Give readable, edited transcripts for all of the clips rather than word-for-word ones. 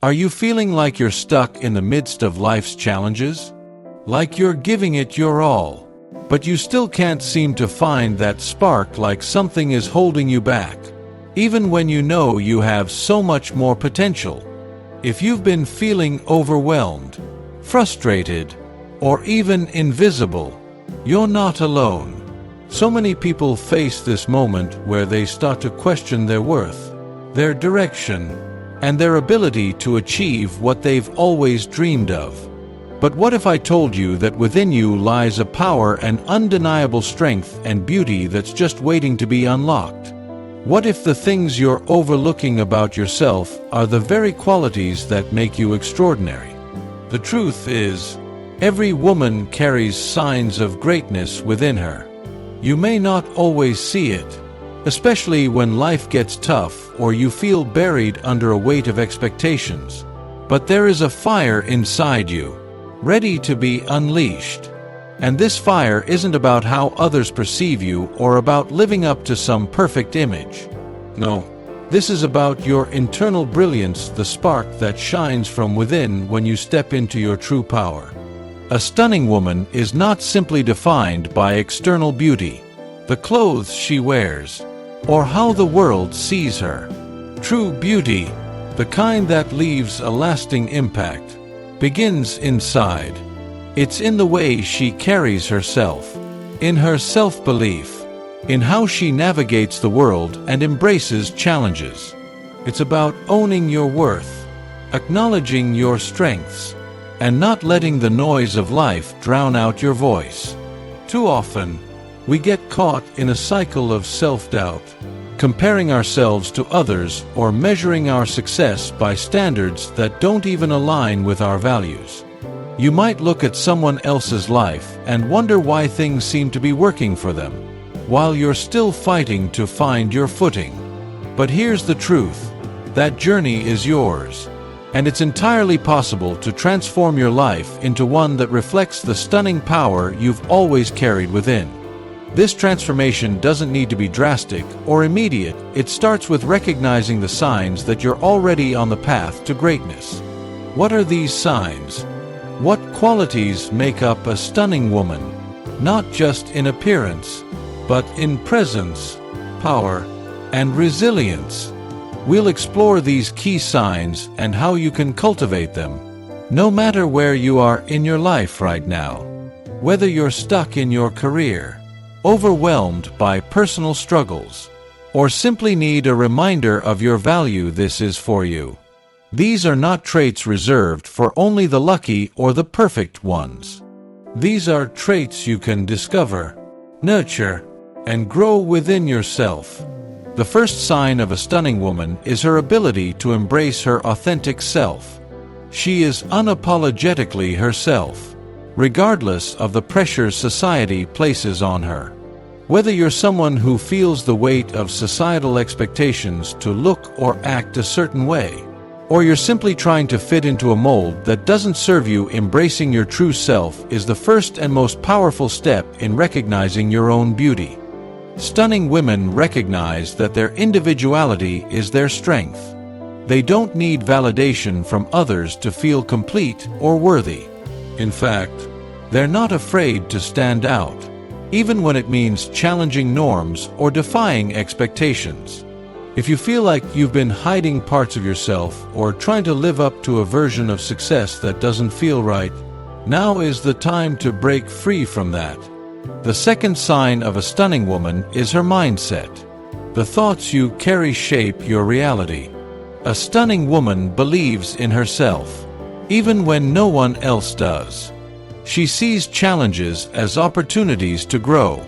Are you feeling like you're stuck in the midst of life's challenges? Like you're giving it your all, but you still can't seem to find that spark, like something is holding you back, even when you know you have so much more potential? If you've been feeling overwhelmed, frustrated, or even invisible, you're not alone. So many people face this moment where they start to question their worth, their direction, and their ability to achieve what they've always dreamed of. But what if I told you that within you lies a power and undeniable strength and beauty that's just waiting to be unlocked? What if the things you're overlooking about yourself are the very qualities that make you extraordinary? The truth is, every woman carries signs of greatness within her. You may not always see it, especially when life gets tough or you feel buried under a weight of expectations. But there is a fire inside you, ready to be unleashed. And this fire isn't about how others perceive you or about living up to some perfect image. No, this is about your internal brilliance, the spark that shines from within when you step into your true power. A stunning woman is not simply defined by external beauty, the clothes she wears, or how the world sees her. True beauty, the kind that leaves a lasting impact, begins inside. It's in the way she carries herself, in her self-belief, in how she navigates the world and embraces challenges. It's about owning your worth, acknowledging your strengths, and not letting the noise of life drown out your voice. Too often, we get caught in a cycle of self-doubt, comparing ourselves to others or measuring our success by standards that don't even align with our values. You might look at someone else's life and wonder why things seem to be working for them, while you're still fighting to find your footing. But here's the truth: that journey is yours. And it's entirely possible to transform your life into one that reflects the stunning power you've always carried within. This transformation doesn't need to be drastic or immediate. It starts with recognizing the signs that you're already on the path to greatness. What are these signs? What qualities make up a stunning woman? Not just in appearance, but in presence, power, and resilience. We'll explore these key signs and how you can cultivate them, no matter where you are in your life right now. Whether you're stuck in your career, overwhelmed by personal struggles, or simply need a reminder of your value, this is for you. These are not traits reserved for only the lucky or the perfect ones. These are traits you can discover, nurture, and grow within yourself. The first sign of a stunning woman is her ability to embrace her authentic self. She is unapologetically herself, regardless of the pressures society places on her. Whether you're someone who feels the weight of societal expectations to look or act a certain way, or you're simply trying to fit into a mold that doesn't serve you, embracing your true self is the first and most powerful step in recognizing your own beauty. Stunning women recognize that their individuality is their strength. They don't need validation from others to feel complete or worthy. In fact, they're not afraid to stand out, even when it means challenging norms or defying expectations. If you feel like you've been hiding parts of yourself or trying to live up to a version of success that doesn't feel right, now is the time to break free from that. The second sign of a stunning woman is her mindset. The thoughts you carry shape your reality. A stunning woman believes in herself, even when no one else does. She sees challenges as opportunities to grow,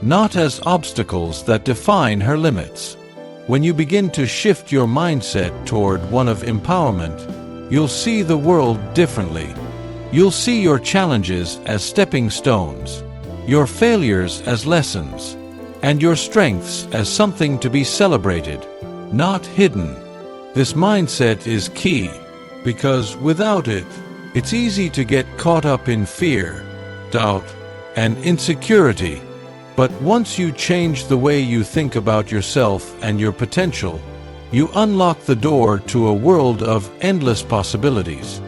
not as obstacles that define her limits. When you begin to shift your mindset toward one of empowerment, you'll see the world differently. You'll see your challenges as stepping stones, your failures as lessons, and your strengths as something to be celebrated, not hidden. This mindset is key, because without it, it's easy to get caught up in fear, doubt, and insecurity. But once you change the way you think about yourself and your potential, you unlock the door to a world of endless possibilities.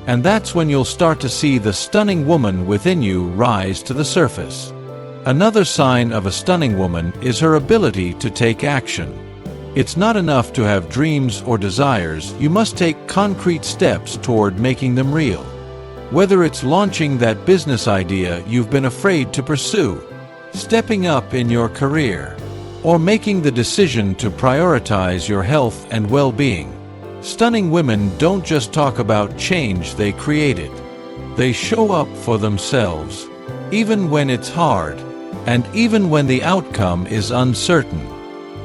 And that's when you'll start to see the stunning woman within you rise to the surface. Another sign of a stunning woman is her ability to take action. It's not enough to have dreams or desires, you must take concrete steps toward making them real. Whether it's launching that business idea you've been afraid to pursue, stepping up in your career, or making the decision to prioritize your health and well-being. Stunning women don't just talk about change, they create it. They show up for themselves, even when it's hard, and even when the outcome is uncertain.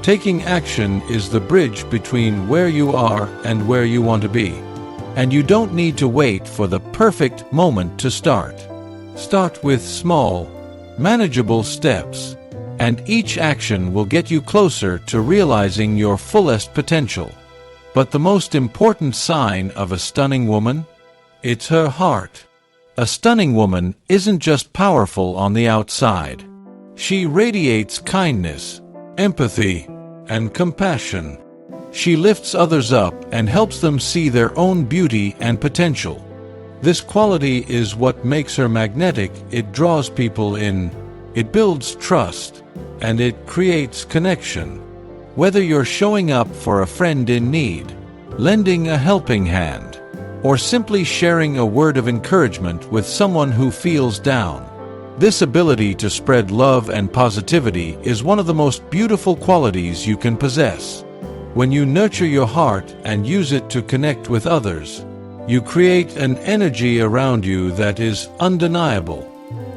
Taking action is the bridge between where you are and where you want to be. And you don't need to wait for the perfect moment to start. Start with small, manageable steps, and each action will get you closer to realizing your fullest potential. But the most important sign of a stunning woman? It's her heart. A stunning woman isn't just powerful on the outside. She radiates kindness, empathy, and compassion. She lifts others up and helps them see their own beauty and potential. This quality is what makes her magnetic. It draws people in, it builds trust, and it creates connection. Whether you're showing up for a friend in need, lending a helping hand, or simply sharing a word of encouragement with someone who feels down, this ability to spread love and positivity is one of the most beautiful qualities you can possess. When you nurture your heart and use it to connect with others, you create an energy around you that is undeniable.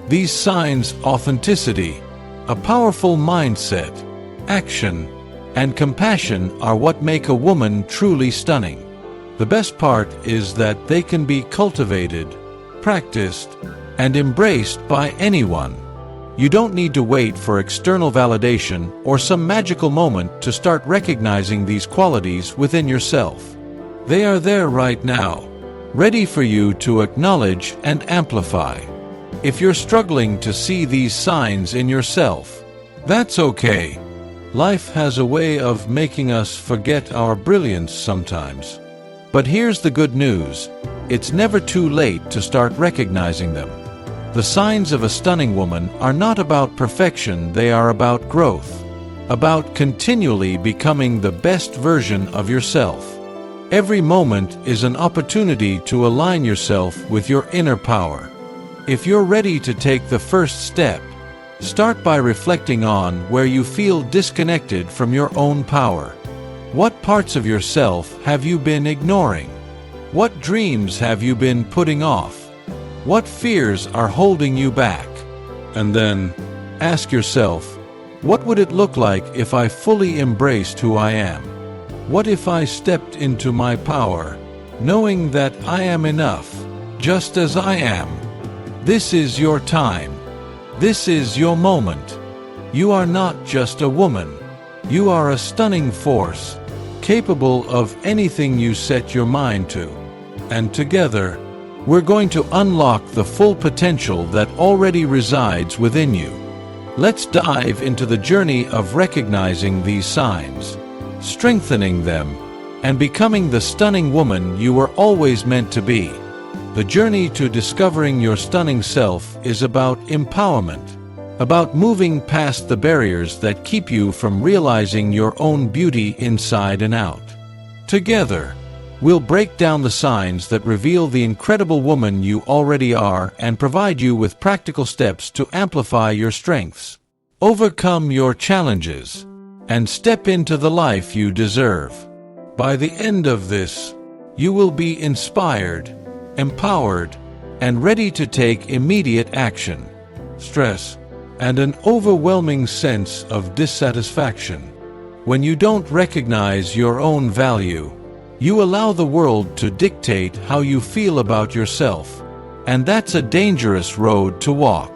These signs, authenticity, a powerful mindset, action, and compassion are what make a woman truly stunning. The best part is that they can be cultivated, practiced, and embraced by anyone. You don't need to wait for external validation or some magical moment to start recognizing these qualities within yourself. They are there right now, ready for you to acknowledge and amplify. If you're struggling to see these signs in yourself, that's okay. Life has a way of making us forget our brilliance sometimes. But here's the good news: it's never too late to start recognizing them. The signs of a stunning woman are not about perfection, they are about growth, about continually becoming the best version of yourself. Every moment is an opportunity to align yourself with your inner power. If you're ready to take the first step, start by reflecting on where you feel disconnected from your own power. What parts of yourself have you been ignoring? What dreams have you been putting off? What fears are holding you back? And then, ask yourself, what would it look like if I fully embraced who I am? What if I stepped into my power, knowing that I am enough, just as I am? This is your time. This is your moment. You are not just a woman. You are a stunning force, capable of anything you set your mind to. And together, we're going to unlock the full potential that already resides within you. Let's dive into the journey of recognizing these signs, strengthening them, and becoming the stunning woman you were always meant to be. The journey to discovering your stunning self is about empowerment, about moving past the barriers that keep you from realizing your own beauty inside and out. Together, we'll break down the signs that reveal the incredible woman you already are and provide you with practical steps to amplify your strengths, overcome your challenges, and step into the life you deserve. By the end of this, you will be inspired, empowered, and ready to take immediate action. Stress and an overwhelming sense of dissatisfaction. When you don't recognize your own value, you allow the world to dictate how you feel about yourself, and that's a dangerous road to walk.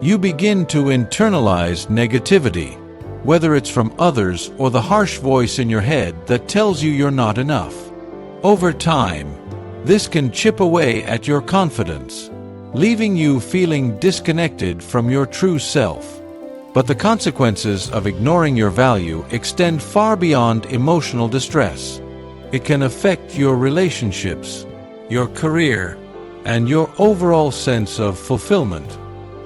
You begin to internalize negativity, whether it's from others or the harsh voice in your head that tells you you're not enough. Over time, this can chip away at your confidence, leaving you feeling disconnected from your true self. But the consequences of ignoring your value extend far beyond emotional distress. It can affect your relationships, your career, and your overall sense of fulfillment.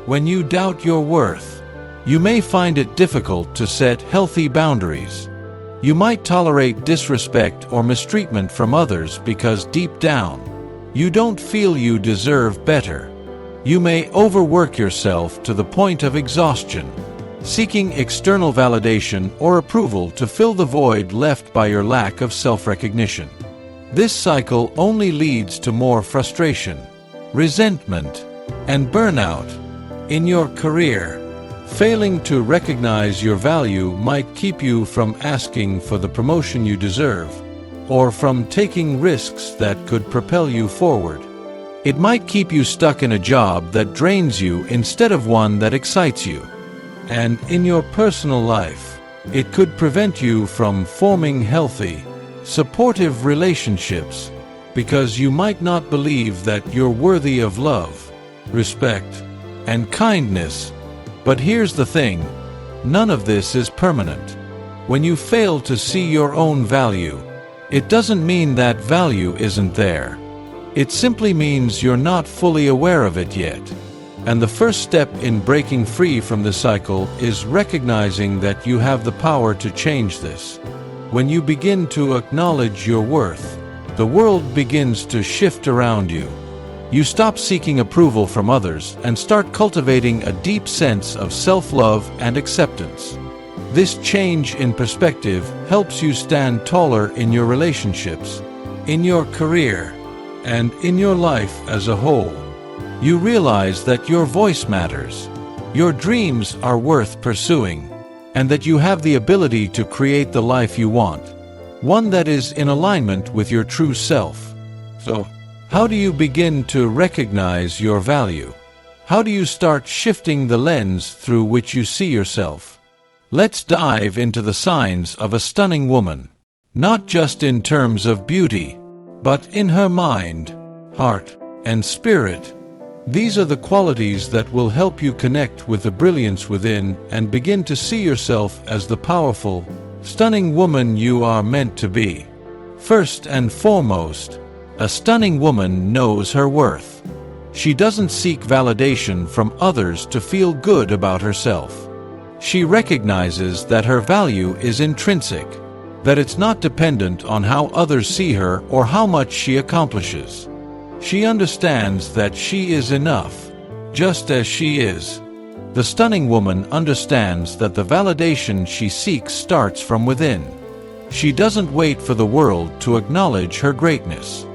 When you doubt your worth, you may find it difficult to set healthy boundaries. You might tolerate disrespect or mistreatment from others because deep down, you don't feel you deserve better. You may overwork yourself to the point of exhaustion, seeking external validation or approval to fill the void left by your lack of self-recognition. This cycle only leads to more frustration, resentment, and burnout in your career. Failing to recognize your value might keep you from asking for the promotion you deserve, or from taking risks that could propel you forward. It might keep you stuck in a job that drains you instead of one that excites you. And in your personal life, it could prevent you from forming healthy, supportive relationships because you might not believe that you're worthy of love, respect, and kindness. But here's the thing, none of this is permanent. When you fail to see your own value, it doesn't mean that value isn't there. It simply means you're not fully aware of it yet. And the first step in breaking free from this cycle is recognizing that you have the power to change this. When you begin to acknowledge your worth, the world begins to shift around you. You stop seeking approval from others and start cultivating a deep sense of self-love and acceptance. This change in perspective helps you stand taller in your relationships, in your career, and in your life as a whole. You realize that your voice matters, your dreams are worth pursuing, and that you have the ability to create the life you want, one that is in alignment with your true self. So, how do you begin to recognize your value? How do you start shifting the lens through which you see yourself? Let's dive into the signs of a stunning woman, not just in terms of beauty, but in her mind, heart, and spirit. These are the qualities that will help you connect with the brilliance within and begin to see yourself as the powerful, stunning woman you are meant to be. First and foremost, a stunning woman knows her worth. She doesn't seek validation from others to feel good about herself. She recognizes that her value is intrinsic, that it's not dependent on how others see her or how much she accomplishes. She understands that she is enough, just as she is. The stunning woman understands that the validation she seeks starts from within. She doesn't wait for the world to acknowledge her greatness.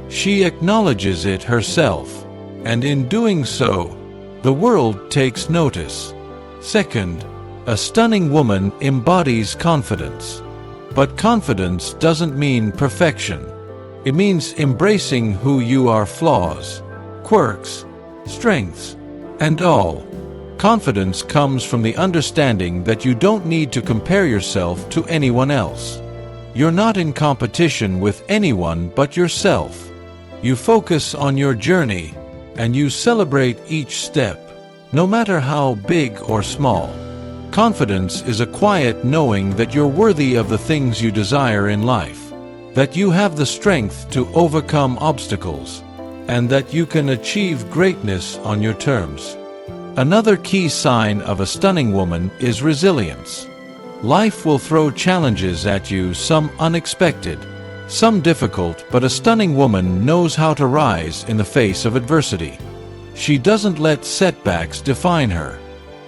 She acknowledges it herself, and in doing so, the world takes notice. Second, a stunning woman embodies confidence. But confidence doesn't mean perfection. It means embracing who you are, flaws, quirks, strengths, and all. Confidence comes from the understanding that you don't need to compare yourself to anyone else. You're not in competition with anyone but yourself. You focus on your journey, and you celebrate each step, no matter how big or small. Confidence is a quiet knowing that you're worthy of the things you desire in life, that you have the strength to overcome obstacles, and that you can achieve greatness on your terms. Another key sign of a stunning woman is resilience. Life will throw challenges at you, some unexpected, some difficult, but a stunning woman knows how to rise in the face of adversity. She doesn't let setbacks define her.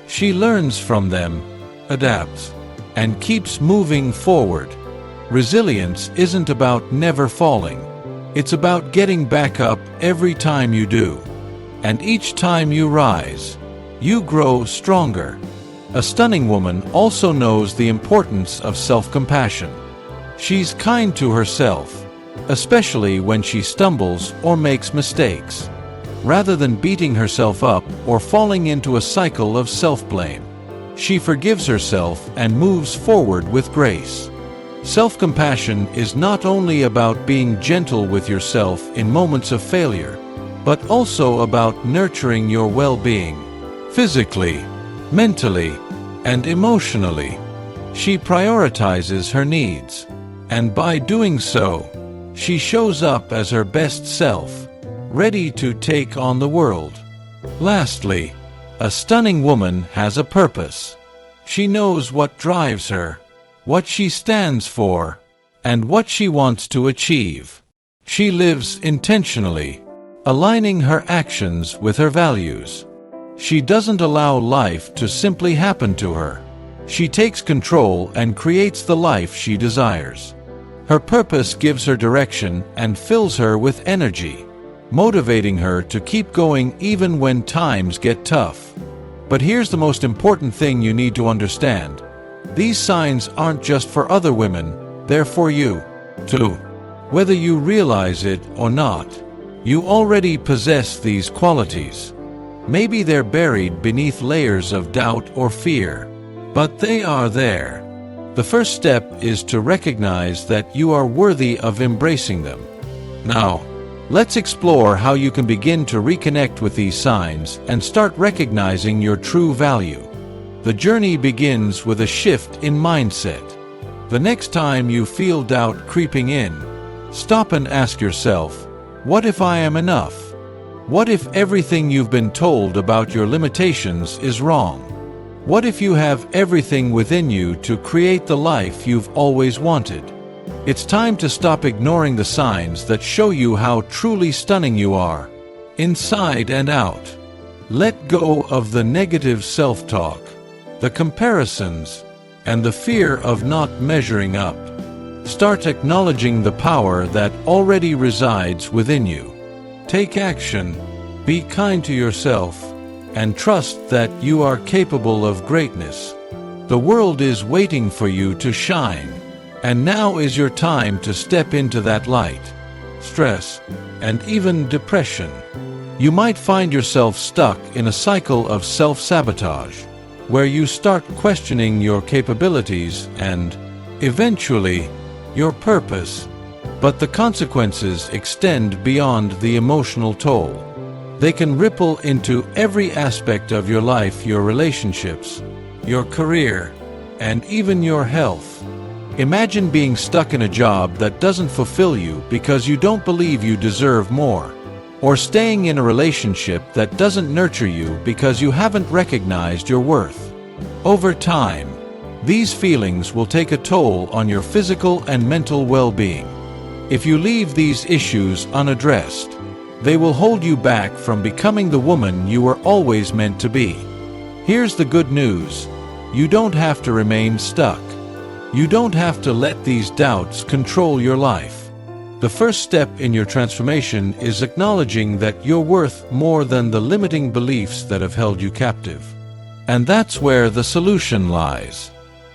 She learns from them, adapts, and keeps moving forward. Resilience isn't about never falling. It's about getting back up every time you do. And each time you rise, you grow stronger. A stunning woman also knows the importance of self-compassion. She's kind to herself, especially when she stumbles or makes mistakes. Rather than beating herself up or falling into a cycle of self-blame, she forgives herself and moves forward with grace. Self-compassion is not only about being gentle with yourself in moments of failure, but also about nurturing your well-being, physically, mentally, And emotionally, she prioritizes her needs. And by doing so, she shows up as her best self, ready to take on the world. Lastly, a stunning woman has a purpose. She knows what drives her, what she stands for, and what she wants to achieve. She lives intentionally, aligning her actions with her values. She doesn't allow life to simply happen to her. She takes control and creates the life she desires. Her purpose gives her direction and fills her with energy, motivating her to keep going even when times get tough. But here's the most important thing you need to understand. These signs aren't just for other women, they're for you, too. Whether you realize it or not, you already possess these qualities. Maybe they're buried beneath layers of doubt or fear, but they are there. The first step is to recognize that you are worthy of embracing them. Now, let's explore how you can begin to reconnect with these signs and start recognizing your true value. The journey begins with a shift in mindset. The next time you feel doubt creeping in, stop and ask yourself, what if I am enough? What if everything you've been told about your limitations is wrong? What if you have everything within you to create the life you've always wanted? It's time to stop ignoring the signs that show you how truly stunning you are, inside and out. Let go of the negative self-talk, the comparisons, and the fear of not measuring up. Start acknowledging the power that already resides within you. Take action, be kind to yourself, and trust that you are capable of greatness. The world is waiting for you to shine, and now is your time to step into that light. Stress, and even depression. You might find yourself stuck in a cycle of self-sabotage, where you start questioning your capabilities and, eventually, your purpose. But the consequences extend beyond the emotional toll. They can ripple into every aspect of your life, your relationships, your career, and even your health. Imagine being stuck in a job that doesn't fulfill you because you don't believe you deserve more, or staying in a relationship that doesn't nurture you because you haven't recognized your worth. Over time, these feelings will take a toll on your physical and mental well-being. If you leave these issues unaddressed, they will hold you back from becoming the woman you were always meant to be. Here's the good news. You don't have to remain stuck. You don't have to let these doubts control your life. The first step in your transformation is acknowledging that you're worth more than the limiting beliefs that have held you captive. And that's where the solution lies.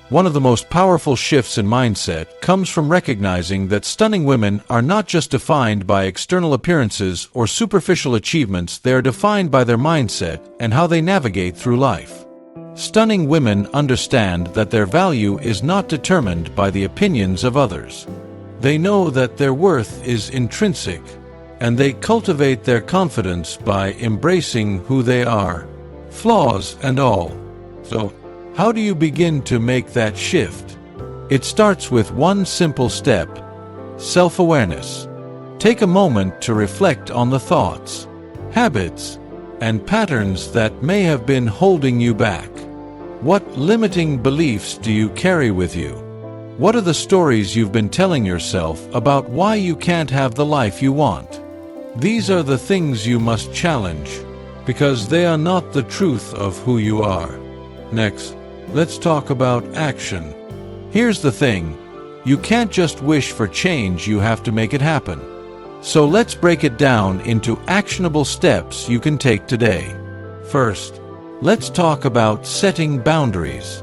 One of the most powerful shifts in mindset comes from recognizing that stunning women are not just defined by external appearances or superficial achievements, they are defined by their mindset and how they navigate through life. Stunning women understand that their value is not determined by the opinions of others. They know that their worth is intrinsic, and they cultivate their confidence by embracing who they are, flaws and all. So, how do you begin to make that shift? It starts with one simple step: self-awareness. Take a moment to reflect on the thoughts, habits, and patterns that may have been holding you back. What limiting beliefs do you carry with you? What are the stories you've been telling yourself about why you can't have the life you want? These are the things you must challenge, because they are not the truth of who you are. Next, let's talk about action. Here's the thing. You can't just wish for change, you have to make it happen. So let's break it down into actionable steps you can take today. First, let's talk about setting boundaries.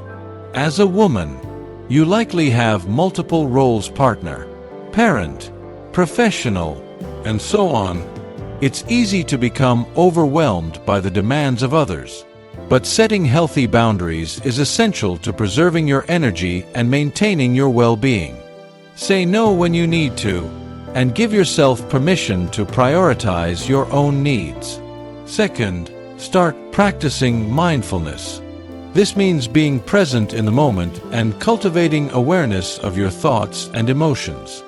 As a woman, you likely have multiple roles: partner, parent, professional, and so on. It's easy to become overwhelmed by the demands of others. But setting healthy boundaries is essential to preserving your energy and maintaining your well-being. Say no when you need to, and give yourself permission to prioritize your own needs. Second, start practicing mindfulness. This means being present in the moment and cultivating awareness of your thoughts and emotions.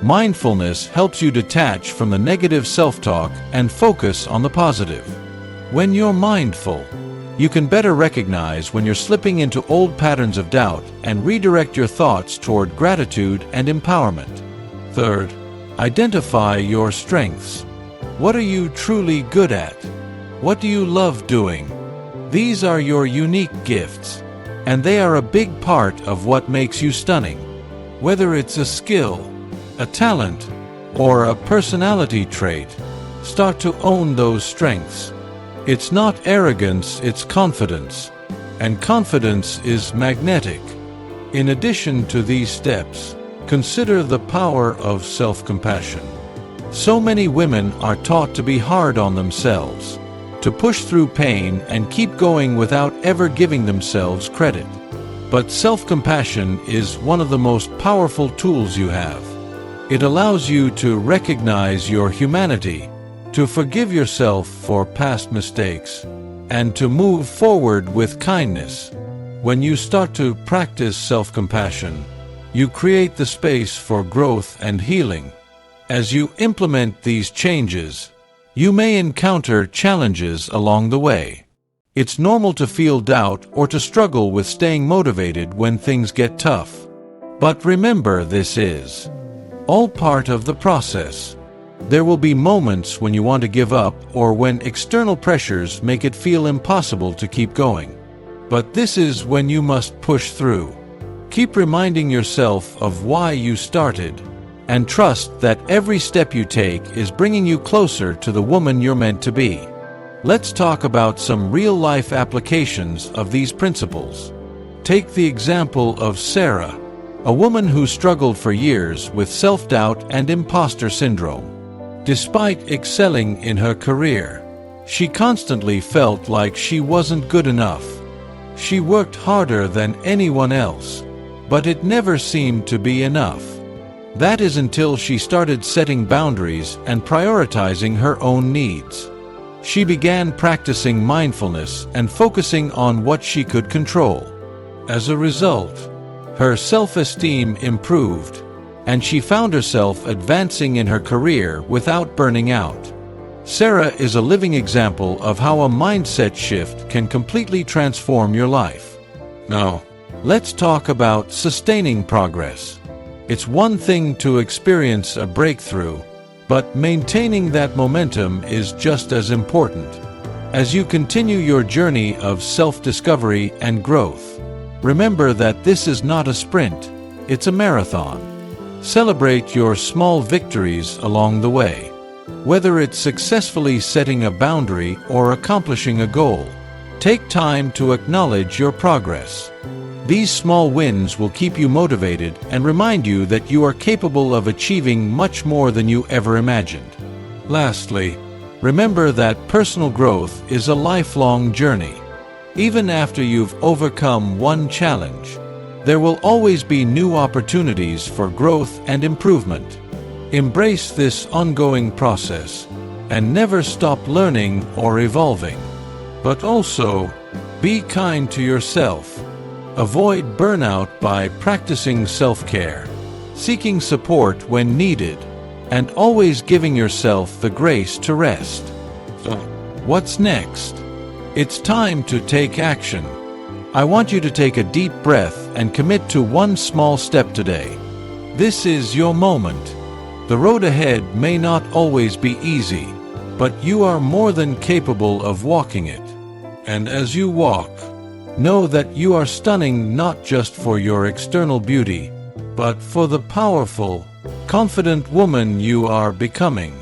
Mindfulness helps you detach from the negative self-talk and focus on the positive. When you're mindful, you can better recognize when you're slipping into old patterns of doubt and redirect your thoughts toward gratitude and empowerment. Third, identify your strengths. What are you truly good at? What do you love doing? These are your unique gifts, and they are a big part of what makes you stunning. Whether it's a skill, a talent, or a personality trait, start to own those strengths. It's not arrogance, it's confidence, and confidence is magnetic. In addition to these steps, consider the power of self-compassion. So many women are taught to be hard on themselves, to push through pain and keep going without ever giving themselves credit. But self-compassion is one of the most powerful tools you have. It allows you to recognize your humanity, to forgive yourself for past mistakes, and to move forward with kindness. When you start to practice self-compassion, you create the space for growth and healing. As you implement these changes, you may encounter challenges along the way. It's normal to feel doubt or to struggle with staying motivated when things get tough. But remember, this is all part of the process. There will be moments when you want to give up or when external pressures make it feel impossible to keep going. But this is when you must push through. Keep reminding yourself of why you started, and trust that every step you take is bringing you closer to the woman you're meant to be. Let's talk about some real-life applications of these principles. Take the example of Sarah, a woman who struggled for years with self-doubt and imposter syndrome. Despite excelling in her career, she constantly felt like she wasn't good enough. She worked harder than anyone else, but it never seemed to be enough. That is until she started setting boundaries and prioritizing her own needs. She began practicing mindfulness and focusing on what she could control. As a result, her self-esteem improved, and she found herself advancing in her career without burning out. Sarah is a living example of how a mindset shift can completely transform your life. Now, let's talk about sustaining progress. It's one thing to experience a breakthrough, but maintaining that momentum is just as important. As you continue your journey of self-discovery and growth, remember that this is not a sprint, it's a marathon. Celebrate your small victories along the way. Whether it's successfully setting a boundary or accomplishing a goal, take time to acknowledge your progress. These small wins will keep you motivated and remind you that you are capable of achieving much more than you ever imagined. Lastly, remember that personal growth is a lifelong journey. Even after you've overcome one challenge, there will always be new opportunities for growth and improvement. Embrace this ongoing process and never stop learning or evolving. But also, be kind to yourself. Avoid burnout by practicing self-care, seeking support when needed, and always giving yourself the grace to rest. So, what's next? It's time to take action. I want you to take a deep breath and commit to one small step today. This is your moment. The road ahead may not always be easy, but you are more than capable of walking it. And as you walk, know that you are stunning not just for your external beauty, but for the powerful, confident woman you are becoming.